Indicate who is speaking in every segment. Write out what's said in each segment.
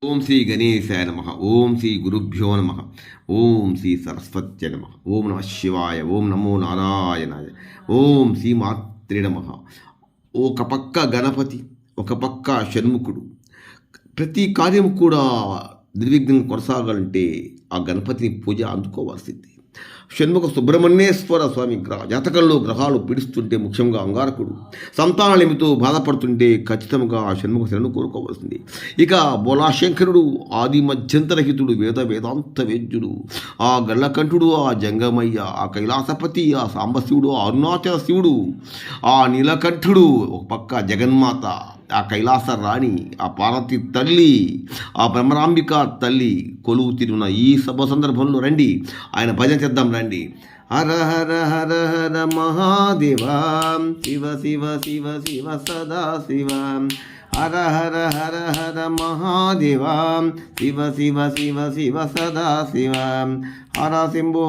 Speaker 1: ఓం శ్రీ గణేశాయ నమ. ఓం శ్రీ గురుభ్యో నమ. ఓం శ్రీ సరస్వత్య నమ. ఓం నమ శివాయ. ఓం నమో నారాయణాయ. ఓం శ్రీ మాత్రే నమ. ఒక పక్క గణపతి, ఒక పక్క షణ్ముఖుడు. ప్రతి కార్యం కూడా నిర్విఘ్నం కొనసాగాలంటే ఆ గణపతిని పూజ అందుకోవాల్సింది. షణ్ముఖ సుబ్రహ్మణ్యేశ్వర స్వామి జాతకంలో గ్రహాలు పీడిస్తుంటే, ముఖ్యంగా అంగారకుడు సంతానలేమితో బాధపడుతుంటే ఖచ్చితంగా ఆ షణ్ముఖ శరణు కోరుకోవాల్సింది. ఇక బోలాశంకరుడు ఆది మధ్యంతరహితుడు, వేదాంత వేద్యుడు, ఆ గళ్ళకంఠుడు, ఆ జంగమయ్య, ఆ కైలాసపతి, ఆ సాంబశివుడు, ఆ అరుణాచల శివుడు, ఆ నీలకంఠుడు, ఒక పక్క జగన్మాత, ఆ కైలాస రాణి, ఆ పార్వతి తల్లి, ఆ బ్రహ్మరాంబిక తల్లి కొలువు తిరిగిన ఈ సభ సందర్భంలో రండి, ఆయన భజన చేద్దాం రండి. హర హర హర హర మహాదేవ, శివ శివ శివ శివ సదా శివ. హర హర హర హర మహాదేవ, శివ శివ శివ శివ సదా శివ. హర శంభు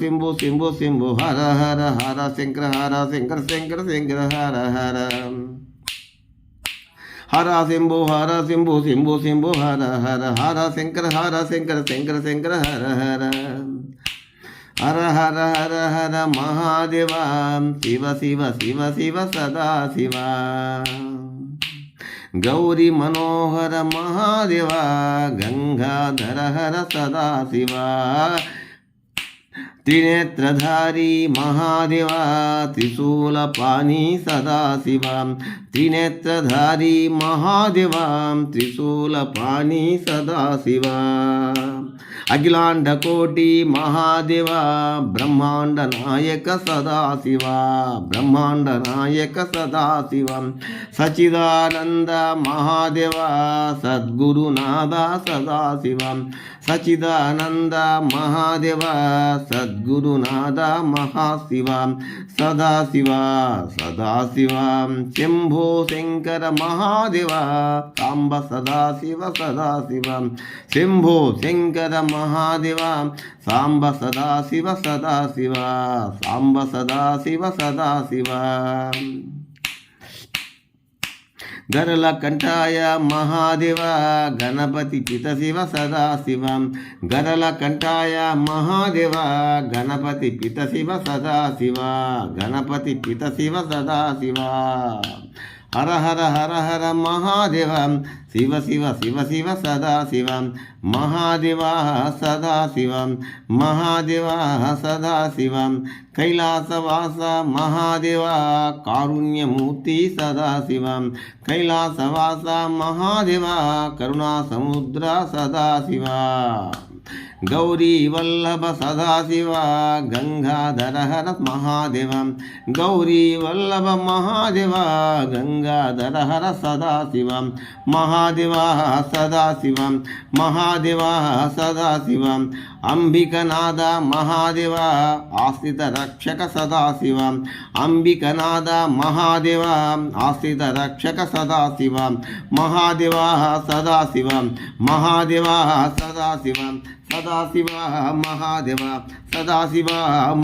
Speaker 1: శంభు శంభు హర హర హర శంకర శంకర శంకర హర హర. హర శంభు శంభు హర హర హర శంకర శంకర శంకర హర హర. హర హర హర హర మహాదేవ, శివ శివ శివ శివ సదా శివ. గౌరీ మనోహర మహాదేవ, గంగాధర హర సదా శివ. త్రినేత్రధారీ మహాదేవ, త్రిశూలపాణి సదాశివ. త్రినేత్రధారీ మహాదేవ, త్రిశూలపాణి సదాశివ. అఖిలాండ కోటి మహాదేవ, బ్రహ్మాండ నాయక సదాశివ. బ్రహ్మాండ నాయక సదాశివ. సచిదానంద మహాదేవ, సద్గురునాథ సదాశివ. సచిదానంద మహాదేవ, సద్గురునాథ మహాశివ. సదాశివ సదాశివ. శంభో శంకర మహాదేవ, సాంబ సదాశివ సదాశివ. శంభో శంకర మహాదేవ, సాంబ సదాశివ సదాశివ. సాంబ సదాశివ సదాశివ. గరల కంఠాయ మహాదేవ, గణపతి పిత శివ సదాశివ. గరల కంఠాయ మహాదేవ, గణపతి పిత శివ సదాశివ. గణపతి పిత శివ సదాశివ. హర హర హర హర మహాదేవ, శివ శివ శివ శివ సదాశివ. మహాదేవ సదాశివ. మహాదేవ సదాశివ. కైలాసవాస మహాదేవ, కారుణ్యమూర్తి సదాశివ. కైలాసవాస మహాదేవ, కరుణా సముద్ర సదాశివ. గౌరీ వల్లభ సదాశివ, గంగాధర హర మహాదేవ. గౌరీ వల్లభ మహాదేవ, గంగాధర హర సదాశివ. మహాదేవ సదాశివ. మహాదేవ సదాశివ. అంబికనాథ మహాదేవ, ఆశ్రిత రక్షక సదాశివ. అంబికనాథ మహాదేవ, ఆశ్రిత రక్షక సదాశివ. మహాదేవ సదాశివ. మహాదేవ సదాశివ. సదాశివ మహాదేవ. సదాశివ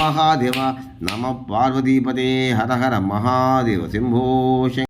Speaker 1: మహాదేవ. నమ పార్వతీపతే. హర హర మహాదేవ. శంభో